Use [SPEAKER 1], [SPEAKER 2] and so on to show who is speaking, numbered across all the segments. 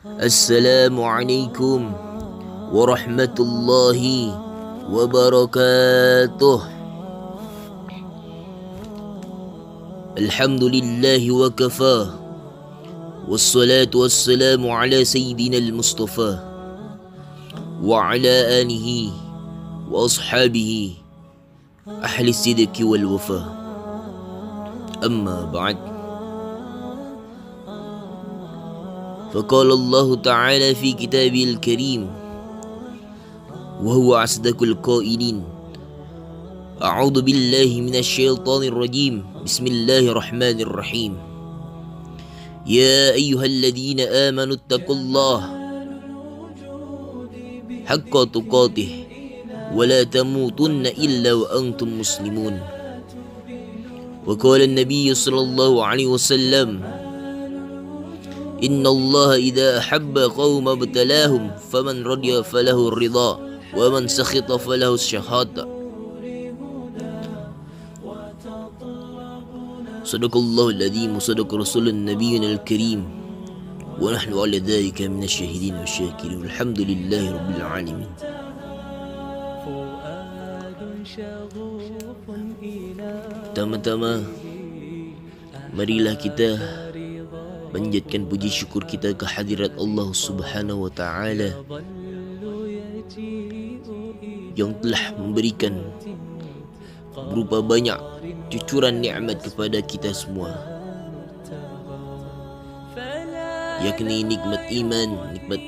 [SPEAKER 1] Assalamualaikum warahmatullahi wabarakatuh. Alhamdulillahi wa kafah. Wassalatu wassalamu ala sayyidina al-Mustafa wa ala alihi wa ashabihi ahli sidqi wal wafa. Amma ba'd. فقال الله تعالى في كتابه الكريم وهو أصدق القائلين: أعوذ بالله من الشيطان الرجيم بسم الله الرحمن الرحيم يا أيها الذين آمنوا اتقوا الله حق تقاته ولا تموتن إلا وأنتم مسلمون. وقال النبي صلى الله عليه وسلم: إن الله إذا أحب قوم ابتلاهم فمن رضي فله الرضا ومن سخط فله الشهادة. صدق الله العظيم وصدق رسول النبي الكريم ونحن على ذلك من الشاهدين والشاكرين والحمد لله رب العالمين. Pertama-tama, marilah kita panjatkan puji syukur kita ke hadirat Allah Subhanahu wa Ta'ala yang telah memberikan berupa banyak cucuran nikmat kepada kita semua, yakni nikmat iman, nikmat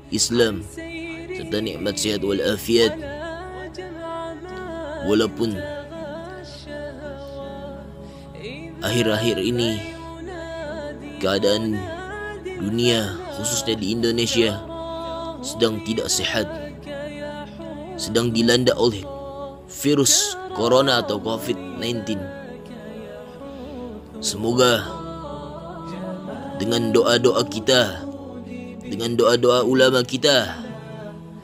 [SPEAKER 1] Islam serta nikmat sihat wal afiat. Walaupun akhir-akhir ini keadaan dunia khususnya di Indonesia sedang tidak sehat, sedang dilanda oleh virus corona atau COVID-19. Semoga dengan doa-doa kita, dengan doa-doa ulama kita,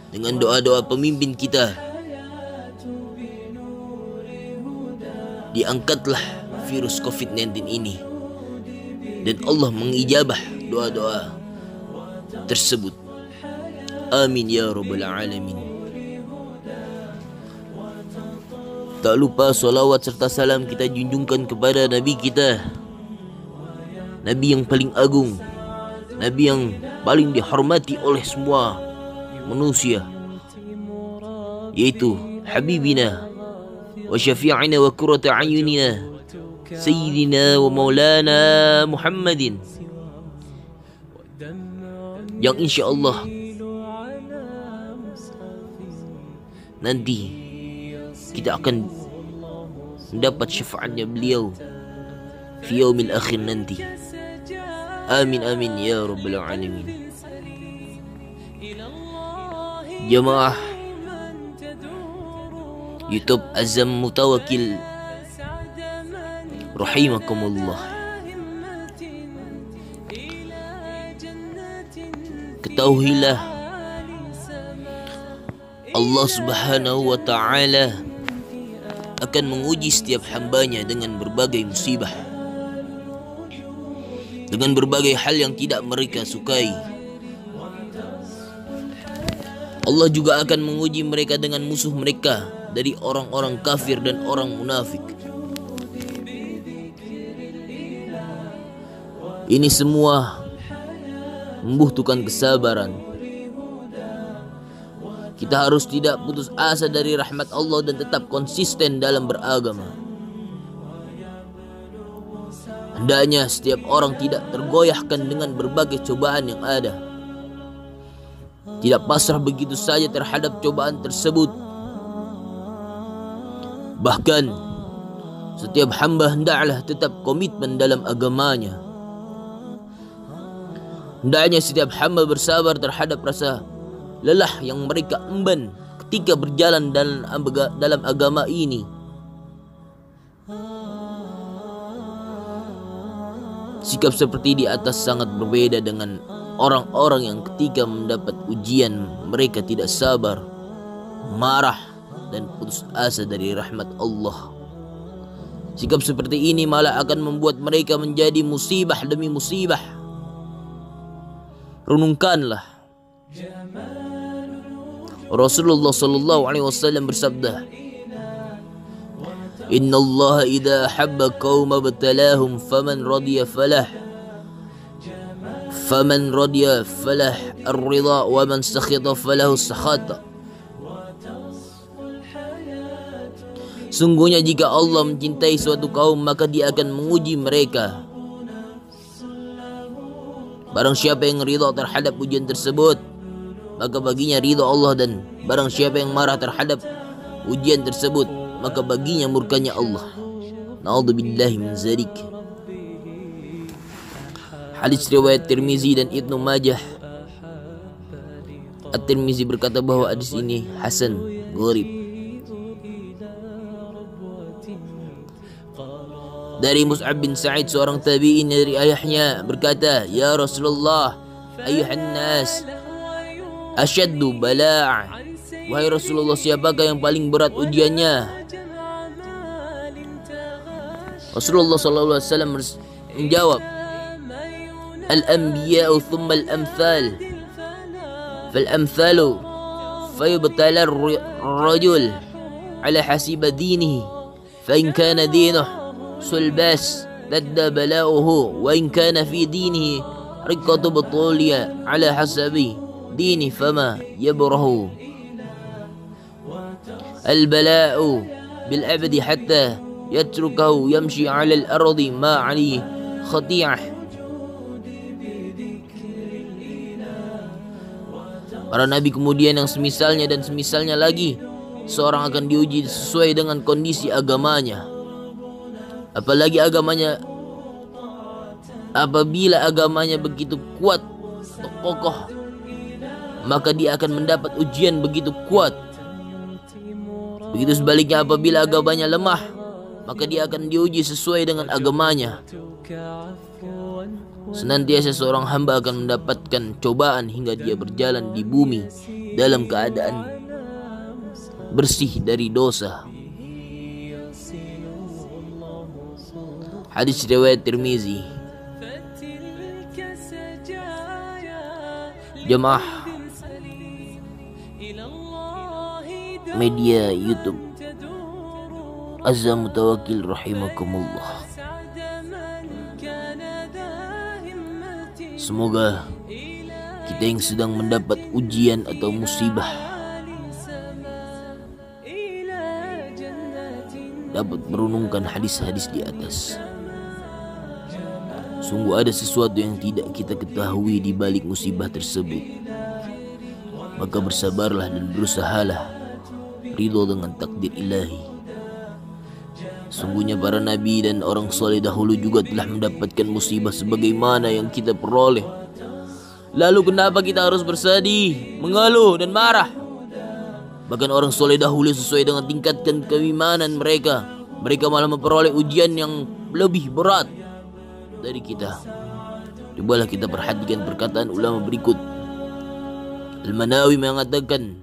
[SPEAKER 1] dengan doa-doa pemimpin kita, diangkatlah virus COVID-19 ini dan Allah mengijabah doa-doa tersebut. Amin ya rabbal alamin. Tak lupa salawat serta salam kita junjungkan kepada Nabi kita, Nabi yang paling agung, Nabi yang paling dihormati oleh semua manusia, yaitu Habibina wa syafi'ina wa qurrata a'yunina Sayyidina wa Maulana Muhammadin, yang insyaAllah nanti kita akan mendapat syafaatnya beliau fi yaumil akhir nanti. Amin amin ya rabbal alamin. Jamaah YouTube Azam Mutawakkil rahimakumullah, ketahuilah Allah Subhanahu wa Ta'ala akan menguji setiap hambanya dengan berbagai musibah, dengan berbagai hal yang tidak mereka sukai. Allah juga akan menguji mereka dengan musuh mereka dari orang-orang kafir dan orang munafik. Ini semua membutuhkan kesabaran. Kita harus tidak putus asa dari rahmat Allah dan tetap konsisten dalam beragama. Hendaknya setiap orang tidak tergoyahkan dengan berbagai cobaan yang ada, tidak pasrah begitu saja terhadap cobaan tersebut. Bahkan setiap hamba hendaklah tetap komitmen dalam agamanya. Hendaknya setiap hamba bersabar terhadap rasa lelah yang mereka emban ketika berjalan dalam agama ini. Sikap seperti di atas sangat berbeda dengan orang-orang yang ketika mendapat ujian mereka tidak sabar, marah dan putus asa dari rahmat Allah. Sikap seperti ini malah akan membuat mereka menjadi musibah demi musibah. Renungkanlah. Rasulullah sallallahu alaihi wasallam bersabda, "Inna Allah idza habba qauma batalahum faman radiya falah ar-ridha wa man sakhita falahu sakhata." Sungguhnya jika Allah mencintai suatu kaum, maka Dia akan menguji mereka. Barang siapa yang ridha terhadap ujian tersebut, maka baginya ridha Allah, dan barang siapa yang marah terhadap ujian tersebut, maka baginya murkanya Allah. Na'udzubillahi min zalik. Hadis riwayat Tirmizi dan Ibnu Majah. At-Tirmizi berkata bahwa hadis ini hasan, gharib. Dari Mus'ab bin Sa'id, seorang tabi'in, dari ayahnya berkata, "Ya Rasulullah, ayuhan nas asyaddu bala'." Wahai Rasulullah, siapakah yang paling berat ujiannya? Rasulullah sallallahu alaihi wasallam menjawab, "Al-anbiya'u thumma al-amthal. Fal-amthalu fayubtala ar-rajul ala hasiba dinihi. Fa in kana dinuhu sulbas dadda bala'uhu, wa in kana fi dinihi riqqatu butuliya ala hasabi dini fama yabrahu. Al-bala'u bil abdi hatta yatrukahu yamshi ala al-ardi ma alayhi khati'ah." Para nabi kemudian yang semisalnya dan semisalnya lagi, seorang akan diuji sesuai dengan kondisi agamanya. Apalagi agamanya, apabila agamanya begitu kuat atau kokoh, maka dia akan mendapat ujian begitu kuat. Begitu sebaliknya, apabila agamanya lemah, maka dia akan diuji sesuai dengan agamanya. Senantiasa seorang hamba akan mendapatkan cobaan hingga dia berjalan di bumi dalam keadaan bersih dari dosa. Hadis riwayat Tirmizi. Jemaah media YouTube Azza Mutawakkil rahimakumullah, semoga kita yang sedang mendapat ujian atau musibah dapat merenungkan hadis-hadis di atas. Sungguh ada sesuatu yang tidak kita ketahui di balik musibah tersebut. Maka bersabarlah dan berusahalah ridho dengan takdir ilahi. Sungguhnya para nabi dan orang soleh dahulu juga telah mendapatkan musibah sebagaimana yang kita peroleh. Lalu kenapa kita harus bersedih, mengeluh dan marah? Bahkan orang soleh dahulu sesuai dengan tingkatan keimanan mereka, mereka malah memperoleh ujian yang lebih berat dari kita. Cobalah kita perhatikan perkataan ulama berikut. Al-Manawi mengatakan,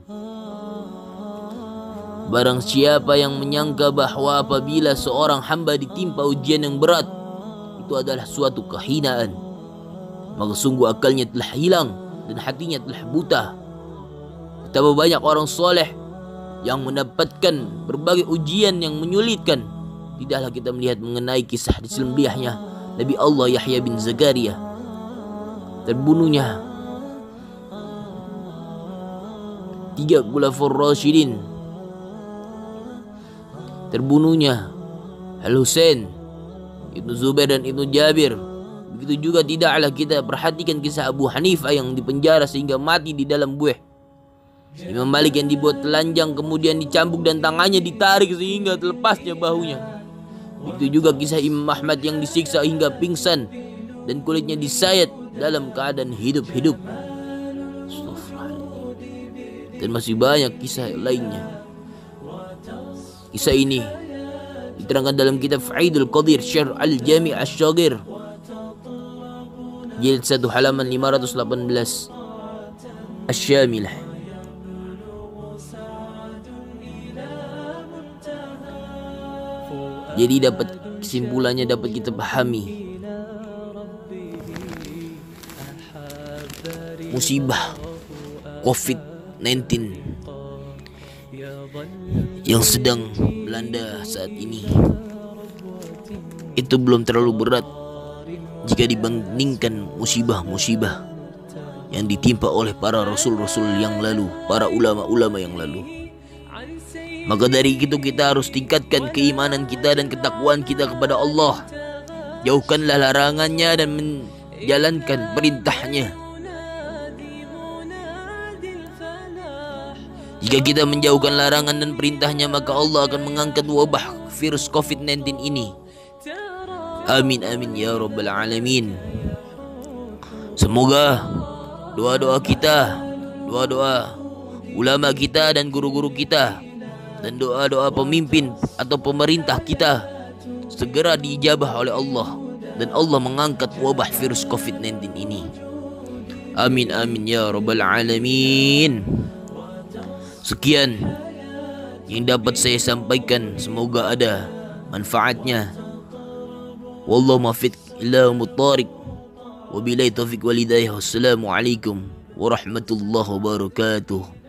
[SPEAKER 1] barang siapa yang menyangka bahwa apabila seorang hamba ditimpa ujian yang berat itu adalah suatu kehinaan, maka sungguh akalnya telah hilang dan hatinya telah buta. Betapa banyak orang soleh yang mendapatkan berbagai ujian yang menyulitkan. Tidaklah kita melihat mengenai kisah diselembihnya Nabi Allah Yahya bin Zakaria, terbunuhnya 3 khulafaur rasyidin, terbunuhnya Al-Husain, Ibnu Zubair dan Ibnu Jabir. Begitu juga tidaklah kita perhatikan kisah Abu Hanifah yang dipenjara sehingga mati di dalam buih, Imam Malik yang dibuat telanjang kemudian dicambuk dan tangannya ditarik sehingga terlepasnya bahunya. Begitu juga kisah Imam Ahmad yang disiksa hingga pingsan dan kulitnya disayat dalam keadaan hidup-hidup. Dan masih banyak kisah lainnya. Kisah ini diterangkan dalam kitab Faidul Qadir Syarh Al-Jami' Asy-Syaghir jilid 1 halaman 518 Asy-Syamilah. Jadi dapat kesimpulannya dapat kita pahami musibah COVID-19 yang sedang melanda saat ini itu belum terlalu berat jika dibandingkan musibah-musibah yang ditimpa oleh para rasul-rasul yang lalu, para ulama-ulama yang lalu. Maka dari itu kita harus tingkatkan keimanan kita dan ketakwaan kita kepada Allah. Jauhkanlah larangannya dan menjalankan perintahnya. Jika kita menjauhkan larangan dan perintahnya, maka Allah akan mengangkat wabah virus COVID-19 ini. Amin amin ya rabbal alamin. Semoga doa-doa kita, doa-doa ulama kita dan guru-guru kita, dan doa-doa pemimpin atau pemerintah kita segera diijabah oleh Allah dan Allah mengangkat wabah virus COVID-19 ini. Amin amin ya rabbal alamin. Sekian yang dapat saya sampaikan, semoga ada manfaatnya. Wallahu muwaffiq ila muttariq. Wabillahi taufiq wal hidayah. Wassalamualaikum warahmatullahi wabarakatuh.